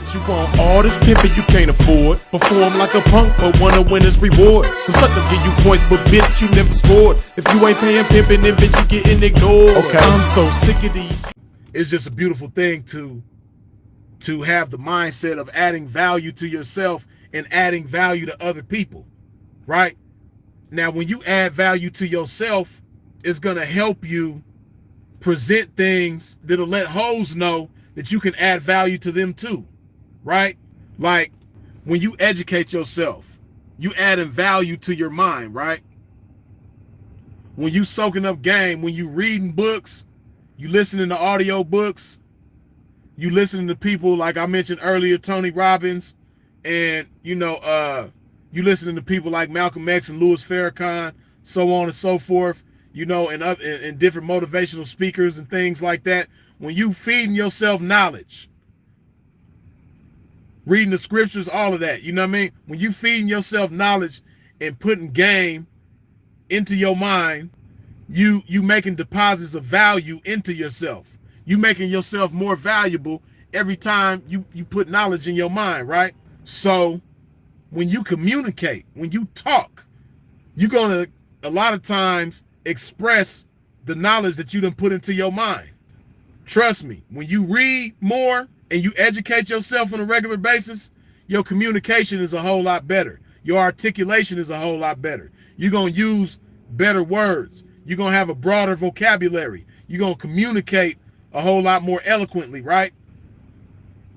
what you want. All this pimping you can't afford. Perform like a punk, but wanna win his reward. Some suckers give you points, but bitch, you never scored. If you ain't paying pimping, then bitch, you getting ignored. Okay. I'm so sick of these. It's just a beautiful thing to have the mindset of adding value to yourself and adding value to other people, right? Now, when you add value to yourself, it's gonna help you present things that'll let hoes know that you can add value to them too, right? Like when you educate yourself, you adding value to your mind, right? When you soaking up game, when you reading books, you listening to audio books, you listening to people like I mentioned earlier, Tony Robbins, and you listening to people like Malcolm X and Louis Farrakhan, so on and so forth, and different motivational speakers and things like that. When you feeding yourself knowledge, reading the scriptures, all of that, you know what I mean? When you feeding yourself knowledge and putting game into your mind, you making deposits of value into yourself. You making yourself more valuable every time you put knowledge in your mind, right? So when you communicate, when you talk, you're gonna a lot of times express the knowledge that you done put into your mind. Trust me, when you read more and you educate yourself on a regular basis, your communication is a whole lot better. Your articulation is a whole lot better. You're gonna use better words. You're gonna have a broader vocabulary. You're gonna communicate a whole lot more eloquently, right?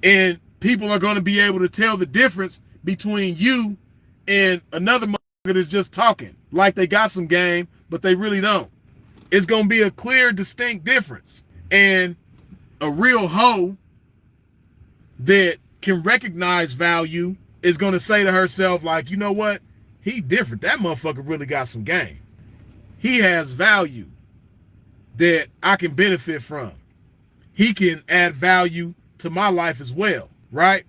And people are gonna be able to tell the difference between you and another motherfucker that's just talking like they got some game, but they really don't. It's gonna be a clear, distinct difference. And a real hoe that can recognize value is gonna say to herself, like, you know what? He different. That motherfucker really got some game. He has value that I can benefit from. He can add value to my life as well, right?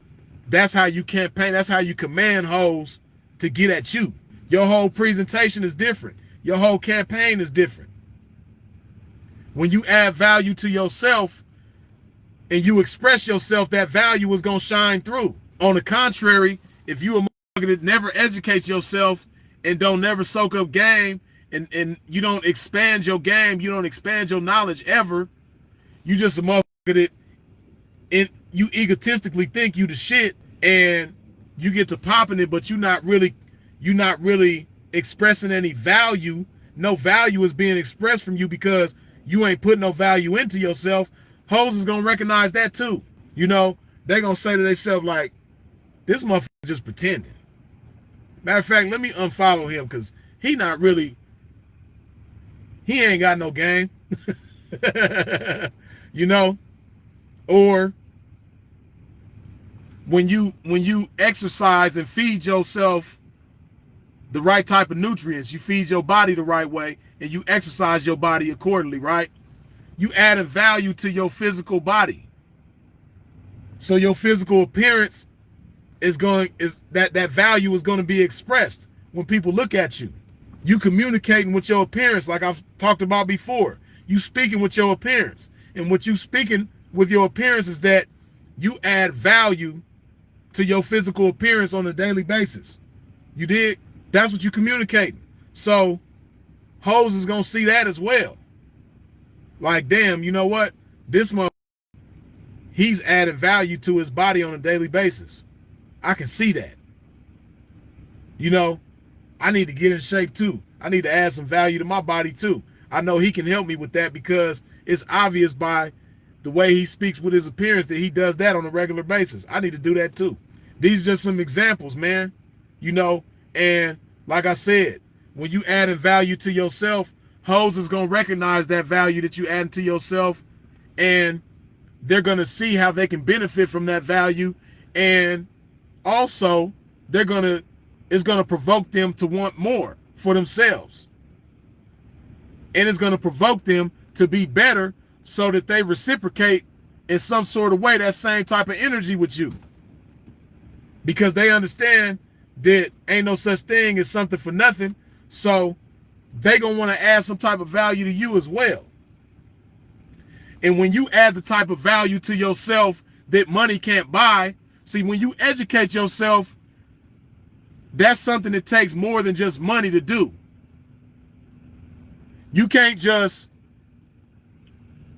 That's how you campaign. That's how you command hoes to get at you. Your whole presentation is different. Your whole campaign is different. When you add value to yourself and you express yourself, that value is going to shine through. On the contrary, if you a motherfucker that never educates yourself and don't never soak up game and you don't expand your game, you don't expand your knowledge ever, you just a motherfucker that you egotistically think you the shit and you get to popping it, but you're not really expressing any value. No value is being expressed from you because you ain't putting no value into yourself. Hoes is gonna recognize that too. They gonna say to themselves like, this motherfucker just pretending. Matter of fact, let me unfollow him because he ain't got no game. Or when you exercise and feed yourself the right type of nutrients, you feed your body the right way and you exercise your body accordingly, right? You add a value to your physical body. So your physical appearance that value is going to be expressed when people look at you. You communicating with your appearance like I've talked about before. You speaking with your appearance. And what you speaking with your appearance is that you add value to your physical appearance on a daily basis. You dig? That's what you communicating. So hoes is gonna see that as well. Like, damn, you know what? This motherfucker, he's adding value to his body on a daily basis. I can see that. I need to get in shape too. I need to add some value to my body too. I know he can help me with that because it's obvious by the way he speaks with his appearance that he does that on a regular basis. I need to do that too. These are just some examples, man. And like I said, when you adding value to yourself, hoes is going to recognize that value that you add to yourself, and they're going to see how they can benefit from that value. And also it's going to provoke them to want more for themselves. And it's going to provoke them to be better so that they reciprocate in some sort of way that same type of energy with you. Because they understand that ain't no such thing as something for nothing. So they going to want to add some type of value to you as well. And when you add the type of value to yourself that money can't buy, See, when you educate yourself, that's something that takes more than just money to do. You can't just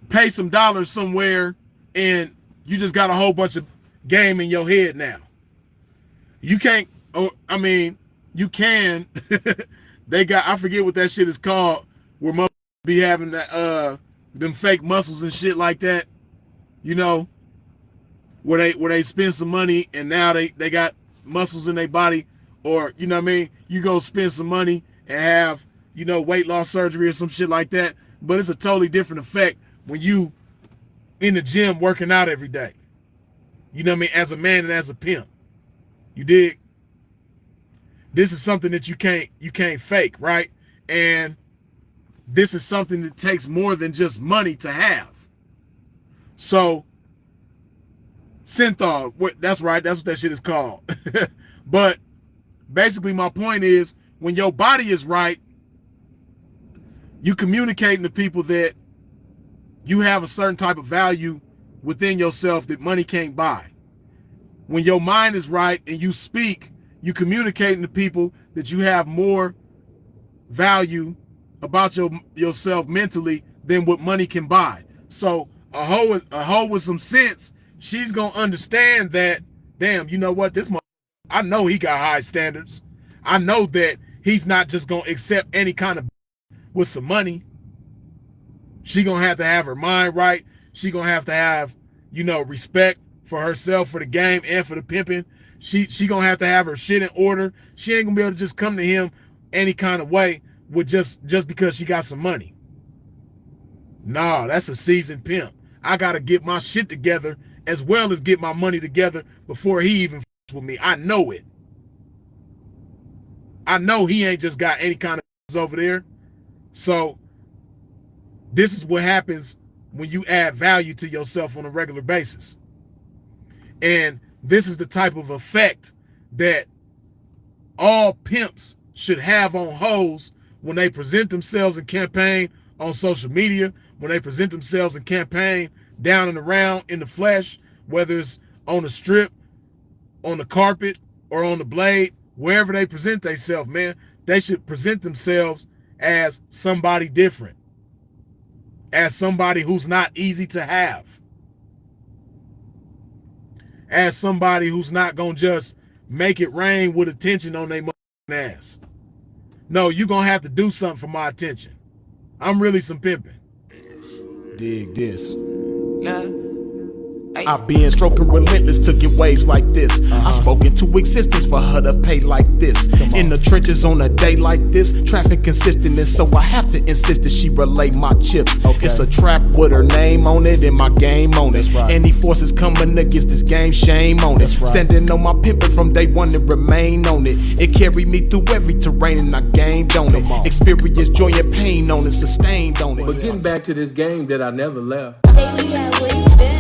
pay some dollars somewhere and you just got a whole bunch of game in your head now. You can't, I mean, you can. They got, I forget what that shit is called, where motherfuckers be having that, them fake muscles and shit like that, you know, where they spend some money and now they got muscles in their body, or, you know what I mean, you go spend some money and have, you know, weight loss surgery or some shit like that. But it's a totally different effect when you in the gym working out every day. You know what I mean? As a man and as a pimp. You dig? This is something that you can't fake, right? And this is something that takes more than just money to have. So synthol, that's right, that's what that shit is called. But basically my point is, when your body is right, you communicating to people that you have a certain type of value within yourself that money can't buy. When your mind is right and you speak, you communicating to people that you have more value about yourself mentally than what money can buy. So a hoe with some sense, she's gonna understand that, damn, you know what, this I know he got high standards. I know that he's not just gonna accept any kind of with some money. She gonna have to have her mind right. She gonna have to have, you know, respect for herself, for the game, and for the pimping. She gonna have to have her shit in order. She ain't gonna be able to just come to him any kind of way with just because she got some money. Nah, that's a seasoned pimp. I gotta get my shit together as well as get my money together before he even with me. I know it. I know he ain't just got any kind of over there. So this is what happens when you add value to yourself on a regular basis. And this is the type of effect that all pimps should have on hoes when they present themselves in campaign on social media, when they present themselves in campaign down and around in the flesh, whether it's on the strip, on the carpet, or on the blade, wherever they present themselves, man, they should present themselves as somebody different, as somebody who's not easy to have, as somebody who's not gonna just make it rain with attention on their ass. No, you're gonna have to do something for my attention. I'm really some pimping. Dig this. Yeah. I've been stroking relentless to get waves like this. I spoke into existence for her to pay like this. In the trenches on a day like this, traffic consistent, and so I have to insist that she relay my chips. It's a trap with her name on it and my game on it. Any forces coming against this game, shame on it. Standing on my pimpin' from day one and remain on it. It carried me through every terrain and I gained on it. Experience joy and pain on it, sustained on it. But getting back to this game that I never left. Hey, yeah, where you been?